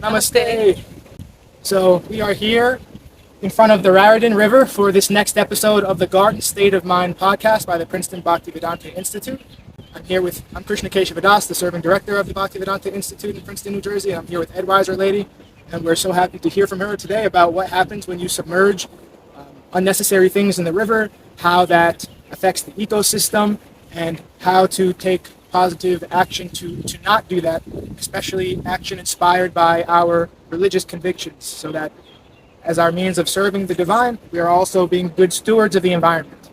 Namaste. So we are here in front of the Raritan River for this next episode of the Garden State of Mind podcast by the Princeton Bhaktivedanta Institute. I'm Krishna Keshava, the serving director of the Bhaktivedanta Institute in Princeton, New Jersey, and I'm here with Edwiserlady, and we're so happy to hear from her today about what happens when you submerge unnecessary things in the river, how that affects the ecosystem, and how to take positive action to not do that, especially action inspired by our religious convictions, so that as our means of serving the divine, we are also being good stewards of the environment.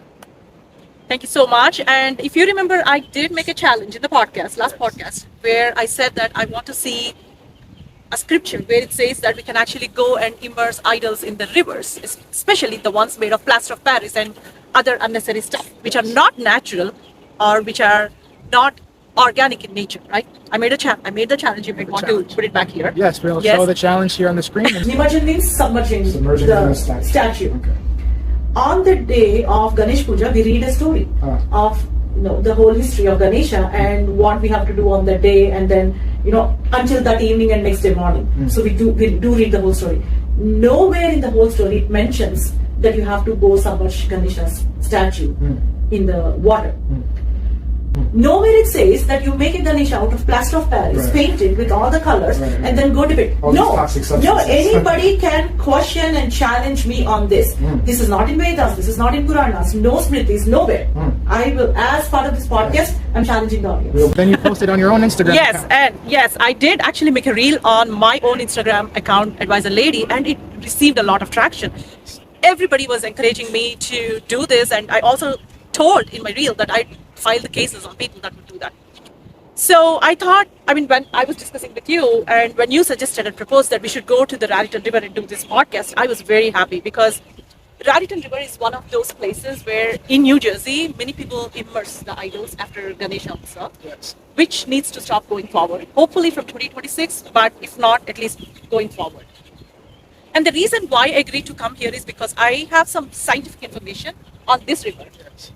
Thank you so much. And if you remember, I did make a challenge in the last podcast, where I said that I want to see a scripture where it says that we can actually go and immerse idols in the rivers, especially the ones made of plaster of Paris and other unnecessary stuff, which are not natural or which are not organic in nature, right? I made the challenge. You might want to put it back here. Yes, we'll show the challenge here on the screen. Nimajjanam means submerging the statue. Okay. On the day of Ganesh Puja, we read a story of the whole history of Ganesha and what we have to do on that day, and then until that evening and next day morning. So we do read the whole story. Nowhere in the whole story it mentions that you have to go submerge Ganesha's statue in the water. Nowhere it says that you make a Ganesha out of plaster of Paris, painted with all the colors, and then go dip it. No, anybody can question and challenge me on this. This is not in Vedas, this is not in Puranas, no Smritis, nowhere. I will, as part of this podcast, I'm challenging the audience. Then you posted on your own Instagram account. Yes, I did actually make a reel on my own Instagram account, Edwiserlady, and it received a lot of traction. Everybody was encouraging me to do this, and I also told in my reel that I file the cases on people that would do that. So I thought, when I was discussing with you and when you suggested and proposed that we should go to the Raritan River and do this podcast, I was very happy, because Raritan River is one of those places where in New Jersey, many people immerse the idols after Ganesha Utsav, which needs to stop going forward. Hopefully from 2026, but if not, at least going forward. And the reason why I agreed to come here is because I have some scientific information on this river.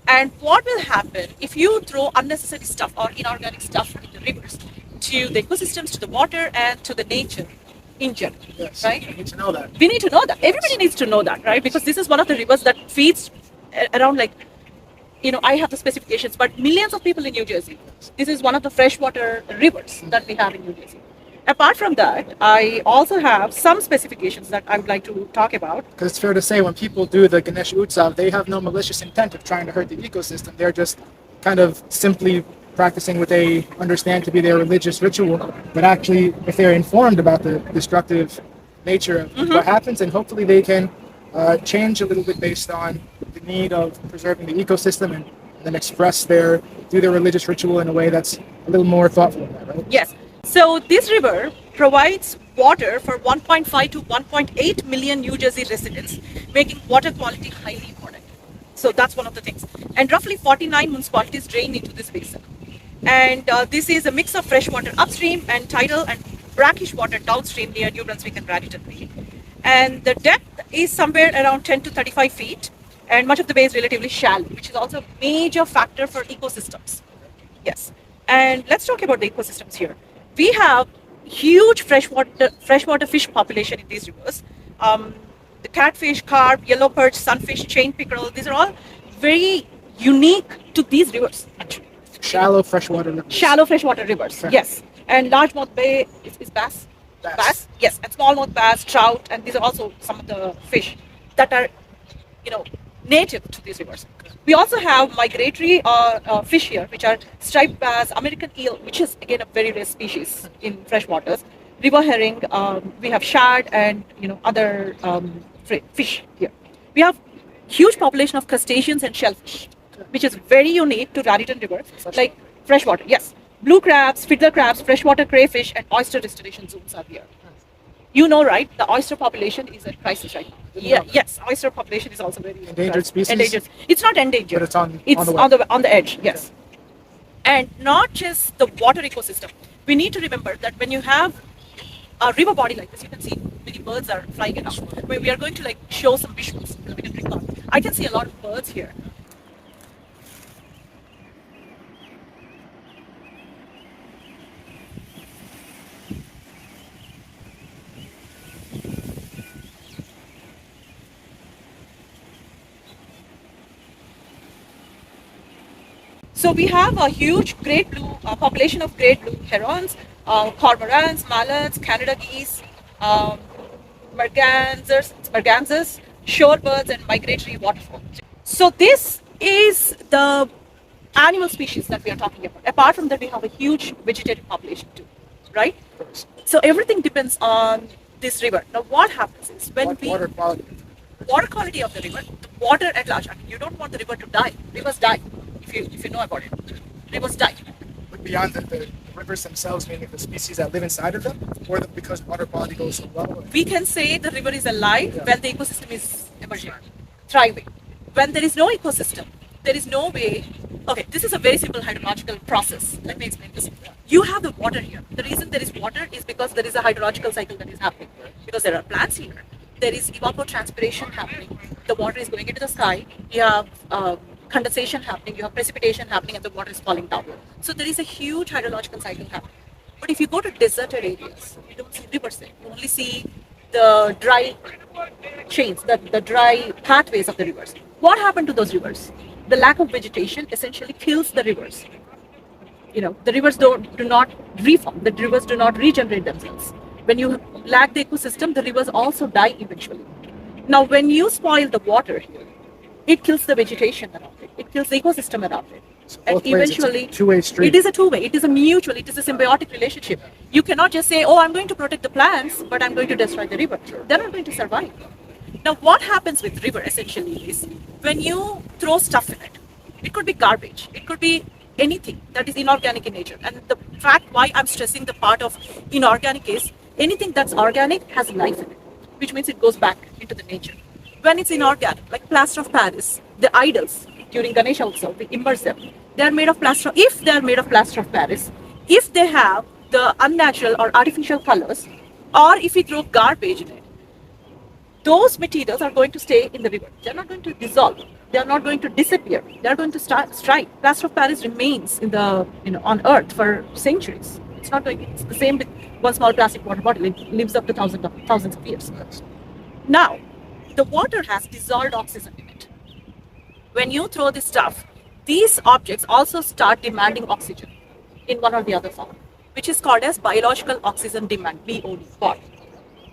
And what will happen if you throw unnecessary stuff or inorganic stuff in the rivers to the ecosystems, to the water, and to the nature in general, right? We need to know that. We need to know that. Everybody needs to know that, right? Because this is one of the rivers that feeds around I have the specifications, but millions of people in New Jersey. This is one of the freshwater rivers that we have in New Jersey. Apart from that, I also have some specifications that I would like to talk about. Because it's fair to say when people do the Ganesh Utsav, they have no malicious intent of trying to hurt the ecosystem. They're just kind of simply practicing what they understand to be their religious ritual. But actually, if they're informed about the destructive nature of what happens, and hopefully they can change a little bit based on the need of preserving the ecosystem, and then do their religious ritual in a way that's a little more thoughtful, right? Yes. So this river provides water for 1.5 to 1.8 million New Jersey residents, making water quality highly important. So that's one of the things. And roughly 49 municipalities drain into this basin. And this is a mix of fresh water upstream and tidal and brackish water downstream near New Brunswick and Raritan Bay. And the depth is somewhere around 10 to 35 feet, and much of the bay is relatively shallow, which is also a major factor for ecosystems. Yes. And let's talk about the ecosystems here. We have huge freshwater fish population in these rivers. The catfish, carp, yellow perch, sunfish, chain pickerel, these are all very unique to these rivers, actually. Shallow freshwater rivers. Shallow freshwater rivers, yes. And largemouth bay is bass. Bass, yes. And smallmouth bass, trout, and these are also some of the fish that are, native to these rivers. We also have migratory fish here, which are striped bass, American eel, which is again a very rare species in fresh waters, river herring, we have shad, and other fish here. We have huge population of crustaceans and shellfish, which is very unique to Raritan River, like freshwater. Yes, blue crabs, fiddler crabs, freshwater crayfish, and oyster restoration zones are here. Right? The oyster population is at crisis right now. Yes, oyster population is also very endangered species. Endangered. It's not endangered. But it's on the edge. Yes, and not just the water ecosystem. We need to remember that when you have a river body like this, you can see many birds are flying around. We are going to show some visuals. We can bring on. I can see a lot of birds here. So we have a huge great blue population of great blue herons, cormorants, mallards, Canada geese, um, mergansers, shorebirds, and migratory waterfowl. So this is the animal species that we are talking about. Apart from that, we have a huge vegetative population too, right? So everything depends on this river. Now, what happens is when Water quality. water quality of the river, the water at large. I mean, you don't want the river to die. Rivers die if you know about it. Rivers die. But beyond the rivers themselves, meaning the species that live inside of them, or because water quality goes so low. We can say the river is alive when the ecosystem is emerging, thriving. When there is no ecosystem, there is no way. Okay, this is a very simple hydrological process. Let me explain this. You have the water here. The reason there is water is because there is a hydrological cycle that is happening. Because there are plants here. There is evapotranspiration happening. The water is going into the sky. You have condensation happening. You have precipitation happening, and the water is falling down. So there is a huge hydrological cycle happening. But if you go to deserted areas, you don't see rivers there. You only see the dry chains, the dry pathways of the rivers. What happened to those rivers? The lack of vegetation essentially kills the rivers. The rivers do not reform. The rivers do not regenerate themselves. When you lack the ecosystem, the rivers also die eventually. Now, when you spoil the water here, it kills the vegetation around it. It kills the ecosystem around it. So And both ways, eventually, it's a two-way street. it is a two-way. It is a mutual. It is a symbiotic relationship. You cannot just say, "Oh, I'm going to protect the plants, but I'm going to destroy the river." They're not going to survive. Now, what happens with river essentially is when you throw stuff in it, it could be garbage, it could be anything that is inorganic in nature. And the fact why I'm stressing the part of inorganic is anything that's organic has life in it, which means it goes back into the nature. When it's inorganic, like plaster of Paris, the idols during Ganesh also, we immerse them. They are made of plaster. If they are made of plaster of Paris, if they have the unnatural or artificial colors, or if we throw garbage in it, those materials are going to stay in the river. They're not going to dissolve. They are not going to disappear. They are going to strike. Plaster of Paris remains in the on Earth for centuries. It's not going. It's the same with one small plastic water bottle. It lives up to thousands of years. Now, the water has dissolved oxygen in it. When you throw this stuff, these objects also start demanding oxygen in one or the other form, which is called as biological oxygen demand, BOD.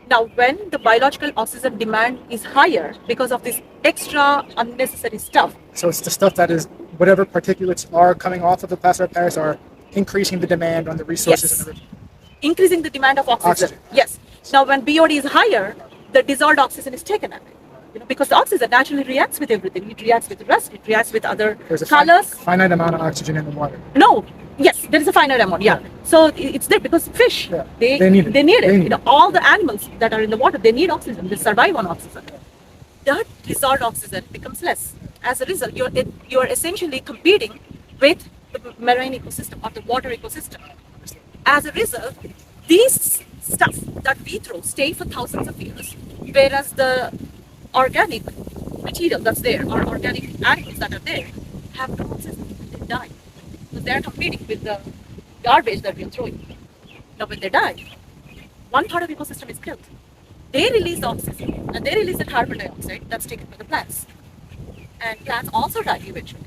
Now, when the biological oxygen demand is higher because of this extra unnecessary stuff. So it's the stuff that is, whatever particulates are coming off of the plaster of Paris are increasing the demand on the resources in the river. Increasing the demand of oxygen. Yes. Now, when BOD is higher, the dissolved oxygen is taken away. Because the oxygen naturally reacts with everything. It reacts with rust, it reacts with other There's a colors. finite amount of oxygen in the water. No, yes, there is a finite amount, yeah. So it's there because fish, they need it. They need it. All the animals that are in the water, they need oxygen. They survive on oxygen. That dissolved oxygen becomes less. As a result, you're essentially competing with the marine ecosystem or the water ecosystem. As a result, these stuff that we throw stay for thousands of years, whereas the organic material that's there or organic animals that are there have no oxygen. They die. Because they're competing with the garbage that we're throwing. Now when they die, one part of the ecosystem is killed. They release the oxygen and they release the carbon dioxide that's taken by the plants. And plants also die eventually.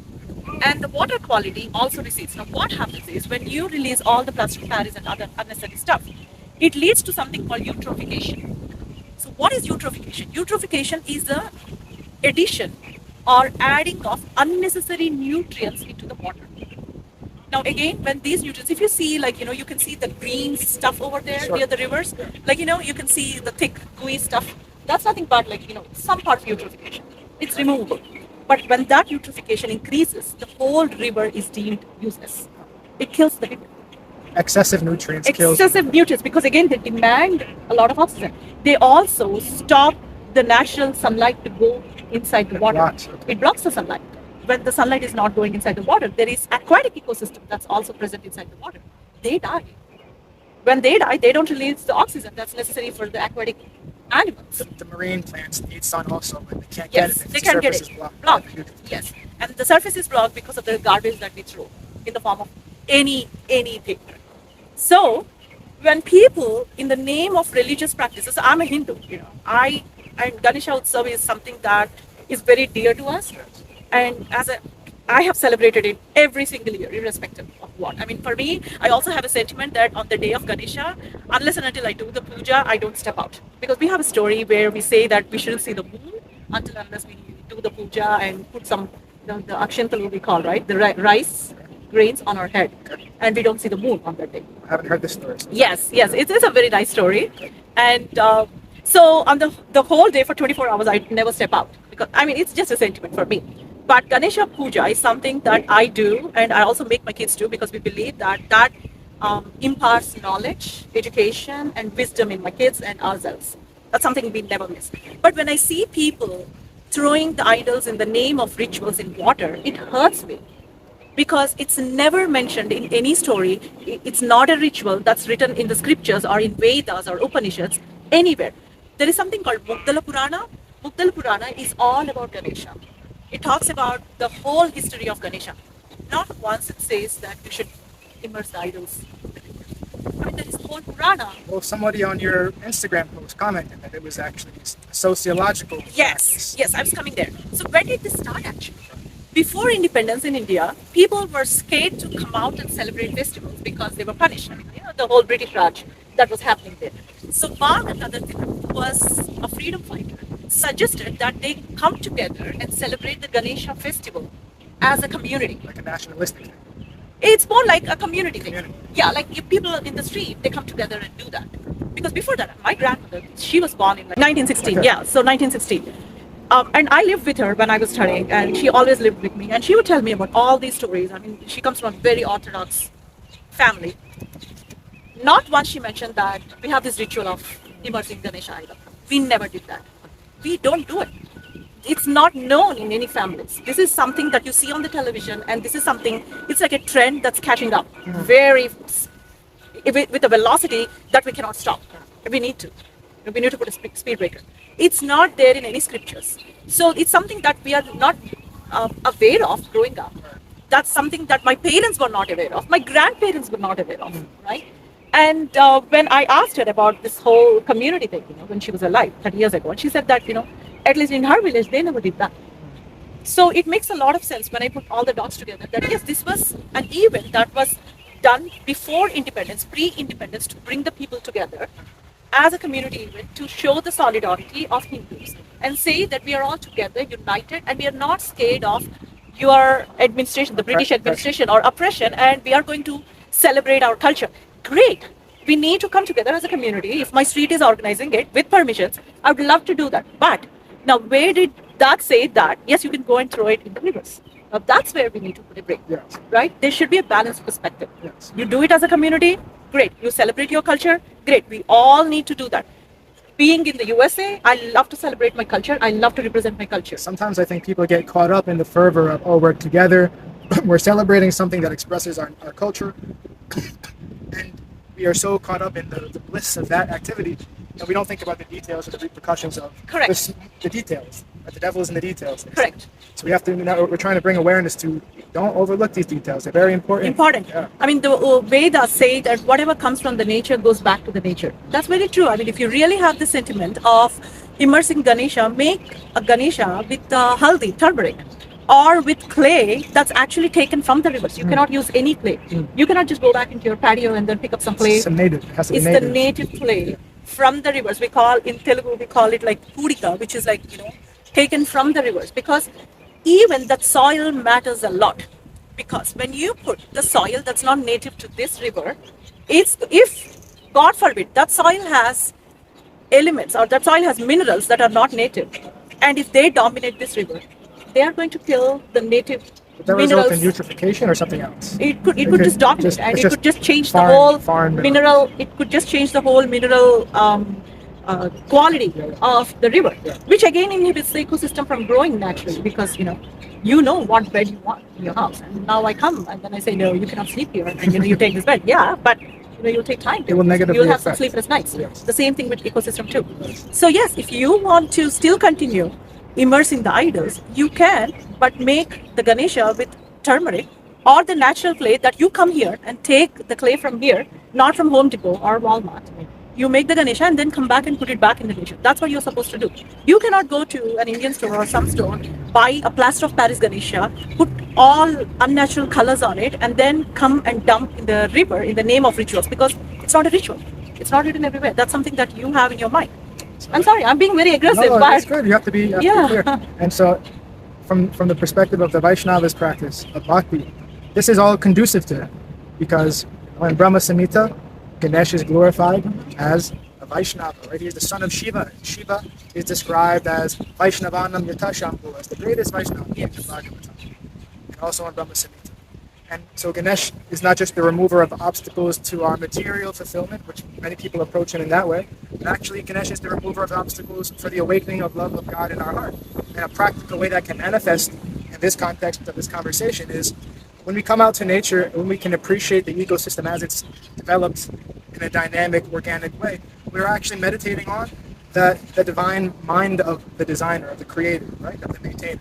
And the water quality also recedes. Now what happens is when you release all the plastic Paris and other unnecessary stuff, it leads to something called eutrophication. So what is eutrophication? Eutrophication is the addition or adding of unnecessary nutrients into the water. Now again, when these nutrients, if you see you can see the green stuff over there near the rivers, you can see the thick gooey stuff. That's nothing but some part of eutrophication. It's removable. But when that eutrophication increases, the whole river is deemed useless. It kills the river. Excessive nutrients kills. Excessive nutrients, because again, they demand a lot of oxygen. They also stop the natural sunlight to go inside the water. It blocks the sunlight. When the sunlight is not going inside the water, there is aquatic ecosystem that's also present inside the water. They die. When they die, they don't release the oxygen that's necessary for the aquatic animals. The marine plants need sun also, but they can't get it. They can't get it. Blocked. Yes. And the surface is blocked because of the garbage that we throw in the form of anything. So, when people, in the name of religious practices, I'm a Hindu, and Ganesha Utsav is something that is very dear to us. And as a I have celebrated it every single year, irrespective of what. I mean, for me, I also have a sentiment that on the day of Ganesha, unless and until I do the puja, I don't step out. Because we have a story where we say that we shouldn't see the moon until unless we do the puja and put some, the akshantalu we call, right? The rice grains on our head. And we don't see the moon on that day. I haven't heard this story. Yes, it is a very nice story. And so on the whole day for 24 hours, I never step out. Because, I mean, it's just a sentiment for me. But Ganesha Puja is something that I do, and I also make my kids do, because we believe that imparts knowledge, education, and wisdom in my kids and ourselves. That's something we never miss. But when I see people throwing the idols in the name of rituals in water, it hurts me. Because it's never mentioned in any story. It's not a ritual that's written in the scriptures or in Vedas or Upanishads, anywhere. There is something called Mugdala Purana. Mugdala Purana is all about Ganesha. It talks about the whole history of Ganesha. Not once it says that you should immerse the idols. I mean, there is whole Purana. Well, somebody on your Instagram post commented that it was actually sociological. Yes, I was coming there. So when did this start actually? Before independence in India, people were scared to come out and celebrate festivals because they were punished. I mean, the whole British Raj that was happening there. So Bag, another thing, was a freedom fighter, suggested that they come together and celebrate the Ganesha festival as a community. Like a nationalistic thing. It's more like a community thing. Yeah, like if people in the street, they come together and do that. Because before that, my grandmother, she was born in like 1916. Okay. Yeah, so 1916. And I lived with her when I was studying, and she always lived with me. And she would tell me about all these stories. I mean, she comes from a very orthodox family. Not once she mentioned that we have this ritual of immersing Ganesha idol. We never did that. We don't do it. It's not known in any families. This is something that you see on the television, and this is something, it's like a trend that's catching up very, with a velocity that we cannot stop. We need to put a speed breaker. It's not there in any scriptures. So it's something that we are not aware of growing up. That's something that my parents were not aware of. My grandparents were not aware of, right? And when I asked her about this whole community thing, when she was alive 30 years ago, and she said that, at least in her village, they never did that. So it makes a lot of sense when I put all the dots together that yes, this was an event that was done before independence, pre-independence, to bring the people together as a community event to show the solidarity of Hindus and say that we are all together, united, and we are not scared of your administration, the British administration or oppression, and we are going to celebrate our culture. Great. We need to come together as a community. If my street is organizing it with permissions, I would love to do that. But now, where did that say that, yes, you can go and throw it in the rivers? Now, that's where we need to put a break, right? There should be a balanced perspective. Yes. You do it as a community, great. You celebrate your culture, great. We all need to do that. Being in the USA, I love to celebrate my culture. I love to represent my culture. Sometimes I think people get caught up in the fervor of, oh, we're together, we're celebrating something that expresses our culture, and we are so caught up in the bliss of that activity that we don't think about the details or the repercussions of the details. The devil is in the details. Correct. So we have to, we're trying to bring awareness to, don't overlook these details. They're very important. Yeah. I mean, the Vedas say that whatever comes from the nature goes back to the nature. That's very true. I mean, if you really have the sentiment of immersing Ganesha, make a Ganesha with haldi, turmeric, or with clay that's actually taken from the rivers. You cannot use any clay. You cannot just go back into your patio and then pick up some clay. It's native. It has to be it's native. The native clay from the rivers. We call, in Telugu, we call it like pudika, which is like, taken from the rivers, because even that soil matters a lot. Because when you put the soil that's not native to this river, if God forbid that soil has elements or that soil has minerals that are not native, and if they dominate this river, they are going to kill the native Would that minerals. result in eutrophication or something else? It could just dominate, and it could just change the whole mineral. It could just change the whole mineral quality of the river, which again inhibits the ecosystem from growing naturally, because you know what bed you want in your house, and now I come and then I say, no, you cannot sleep here, and you take this bed. Yeah, but you'll take time to. It will negatively You'll have some affect. sleepless nights. Yes. The same thing with ecosystem too. So yes, if you want to still continue immersing the idols, you can, but make the Ganesha with turmeric or the natural clay that you come here and take the clay from here, not from Home Depot or Walmart. You make the Ganesha and then come back and put it back in the nature. That's what you're supposed to do. You cannot go to an Indian store or some store, buy a plaster of Paris Ganesha, put all unnatural colors on it, and then come and dump in the river in the name of rituals, because it's not a ritual. It's not written everywhere. That's something that you have in your mind. I'm sorry, I'm being very aggressive, No, but it's good. You have to be, clear. And so, from the perspective of the Vaishnava's practice of bhakti, this is all conducive to that, because when Brahma Samhita, Ganesh is glorified as a Vaishnava, right? He's the son of Shiva. Shiva is described as Vaishnavanam Yata Shambhu, as the greatest Vaishnava in the Bhagavatam, and also in Brahma Samhita. And so Ganesh is not just the remover of obstacles to our material fulfillment, which many people approach it in that way, but actually Ganesh is the remover of obstacles for the awakening of love of God in our heart. And a practical way that can manifest in this context of this conversation is when we come out to nature, when we can appreciate the ecosystem as it's developed in a dynamic, organic way, we're actually meditating on the divine mind of the designer, of the creator, right, of the maintainer.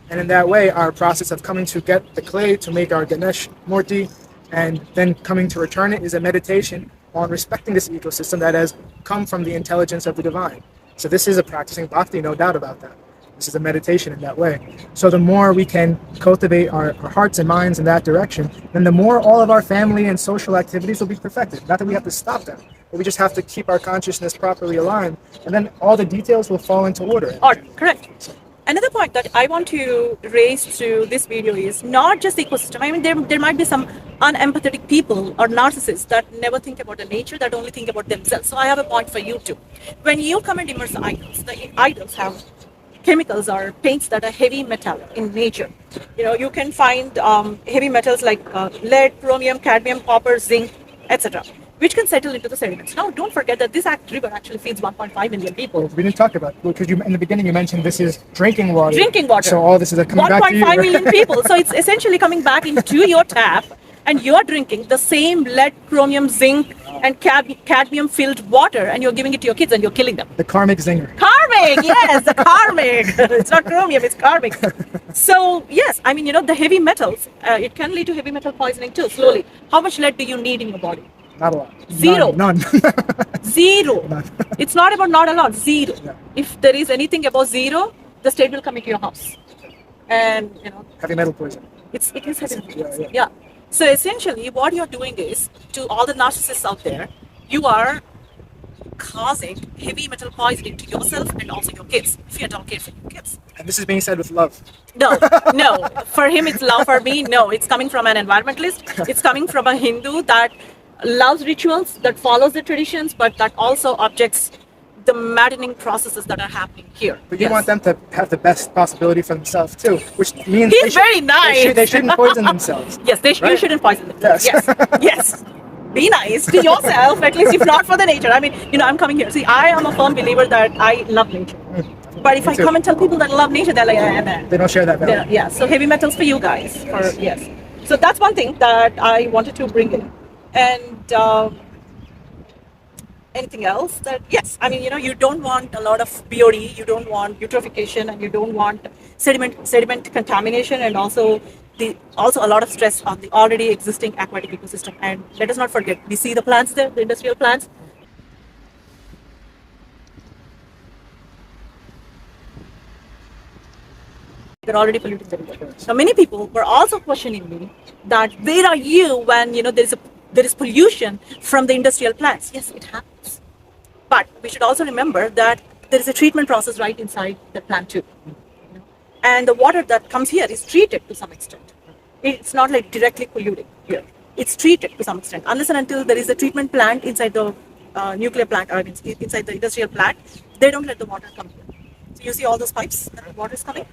And in that way, our process of coming to get the clay to make our Ganesh Murti and then coming to return it is a meditation on respecting this ecosystem that has come from the intelligence of the divine. So this is a practicing bhakti, no doubt about that. This is a meditation in that way. So the more we can cultivate our hearts and minds in that direction, then the more all of our family and social activities will be perfected. Not that we have to stop them, but we just have to keep our consciousness properly aligned, and then all the details will fall into order. Correct. Another point that I want to raise through this video is not just the ecosystem. I mean, there might be some unempathetic people or narcissists that never think about the nature, that only think about themselves. So I have a point for you too. When you come and immerse the idols have chemicals or paints that are heavy metal in nature. You know, you can find heavy metals like lead, chromium, cadmium, copper, zinc, etc., which can settle into the sediments. Now, don't forget that this river actually feeds 1.5 million people. We didn't talk about it, because in the beginning you mentioned this is drinking water. Drinking water. So all this is coming back to you. 1.5 million people. So it's essentially coming back into your tap, and you're drinking the same lead, chromium, zinc, and cadmium-filled water, and you're giving it to your kids, and you're killing them. The karmic zinger. Karmic, yes, the karmic. It's not chromium, it's karmic. So, yes, I mean, the heavy metals, it can lead to heavy metal poisoning too, slowly. How much lead do you need in your body? Not a lot. Zero. None. Zero. None. It's not about not a lot, zero. Yeah. If there is anything above zero, the state will come into your house. And, Heavy metal poison. it is heavy metal poison. Yeah. Yeah. So essentially, what you're doing is, to all the narcissists out there, you are causing heavy metal poisoning to yourself and also your kids, if you at all care for your kids. And this is being said with love. No. For him, it's love. For me, no. It's coming from an environmentalist. It's coming from a Hindu that loves rituals, that follows the traditions, but that also objects the maddening processes that are happening here. But you want them to have the best possibility for themselves too, which means he's very nice. They shouldn't poison themselves. Yes, you shouldn't poison themselves. Yes. Yes. Be nice to yourself, at least if not for the nature. I mean, I'm coming here. See, I am a firm believer that I love nature. But if I come and tell people that I love nature, they're like, they don't share that value. Yeah, so heavy metals for you guys. Yes. So that's one thing that I wanted to bring in. And anything else that, yes, I mean, you don't want a lot of BOD, you don't want eutrophication, and you don't want sediment contamination, and also a lot of stress on the already existing aquatic ecosystem. And let us not forget, we see the plants there, the industrial plants. They're already polluting the river. Now, many people were also questioning me that where are you when there is pollution from the industrial plants? Yes, it happens. But we should also remember that there is a treatment process right inside the plant too. And the water that comes here is treated to some extent. It's not like directly polluting here. It's treated to some extent. Unless and until there is a treatment plant inside the nuclear plant, or inside the industrial plant, they don't let the water come here. So you see all those pipes that the water is coming?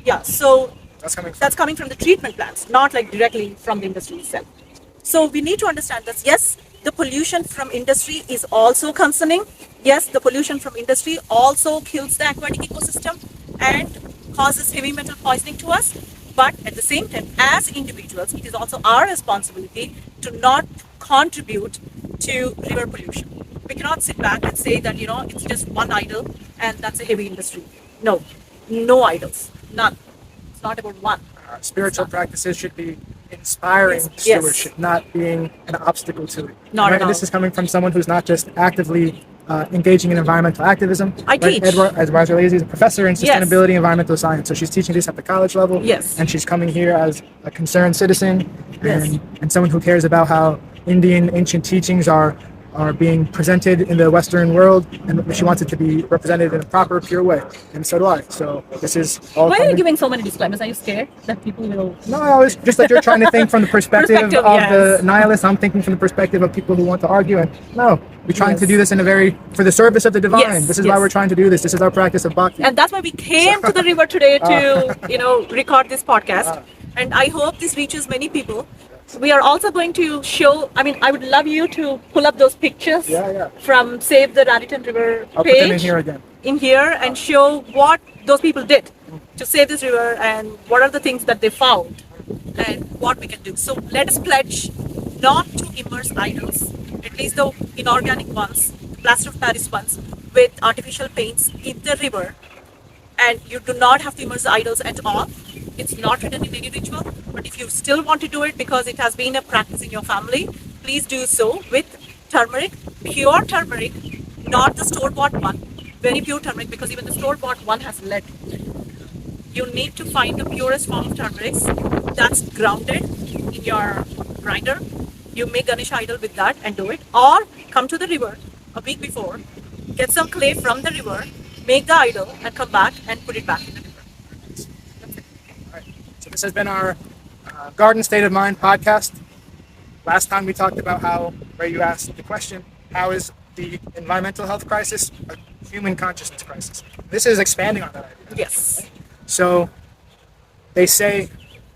Yeah, so that's coming from the treatment plants, not like directly from the industry itself. So we need to understand that, yes, the pollution from industry is also concerning. Yes, the pollution from industry also kills the aquatic ecosystem and causes heavy metal poisoning to us. But at the same time, as individuals, it is also our responsibility to not contribute to river pollution. We cannot sit back and say that, it's just one idol and that's a heavy industry. No, no idols, none. It's not about one. Spiritual practices should be inspiring Yes. stewardship, not being an obstacle to it. Not at And this all. is coming from someone who's not just actively engaging in environmental activism. I teach. Edwiserlady is a professor in Yes. sustainability and environmental science, so she's teaching this at the college level. Yes. And she's coming here as a concerned citizen Yes. and someone who cares about how Indian ancient teachings are being presented in the Western world, and she wants it to be represented in a proper, pure way. And so do I. So this is all. Why are you coming- giving so many disclaimers? Are you scared that people will? No, it's just that you're trying to think from the perspective, Perspective, of yes. the nihilist. I'm thinking from the perspective of people who want to argue. And no, we're trying to Yes. do this in a for the service of the divine. Yes, This is why yes. we're trying to do this. This is our practice of bhakti. And that's why we came to the river today to, record this podcast. And I hope this reaches many people. We are also going to show, I would love you to pull up those pictures Yeah. from Save the Raritan River I'll page. put them in here again. In here and show what those people did to save this river and what are the things that they found and what we can do. So let us pledge not to immerse idols, at least the inorganic ones, the plaster of Paris ones, with artificial paints in the river. And you do not have to immerse the idols at all. It's not written in any ritual, but if you still want to do it because it has been a practice in your family, please do so with turmeric, pure turmeric, not the store-bought one. Very pure turmeric, because even the store-bought one has lead. You need to find the purest form of turmeric that's grounded in your grinder. You make Ganesh idol with that and do it, or come to the river a week before, get some clay from the river, make the idol, and come back and put it back in the river. So this has been our Garden State of Mind podcast. Last time we talked about where you asked the question, how is the environmental health crisis a human consciousness crisis? This is expanding on that idea. Yes. So they say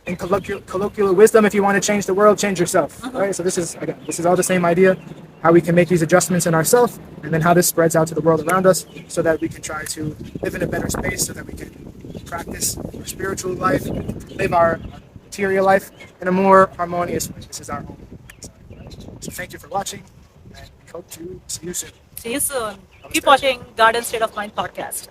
in colloquial wisdom, if you want to change the world, change yourself. Right? So this is all the same idea, how we can make these adjustments in ourselves, and then how this spreads out to the world around us, so that we can try to live in a better space, so that we can practice our spiritual life, live our material life in a more harmonious way. This is our home. So thank you for watching, and we hope to see you soon. See you soon. Keep watching Garden State of Mind podcast.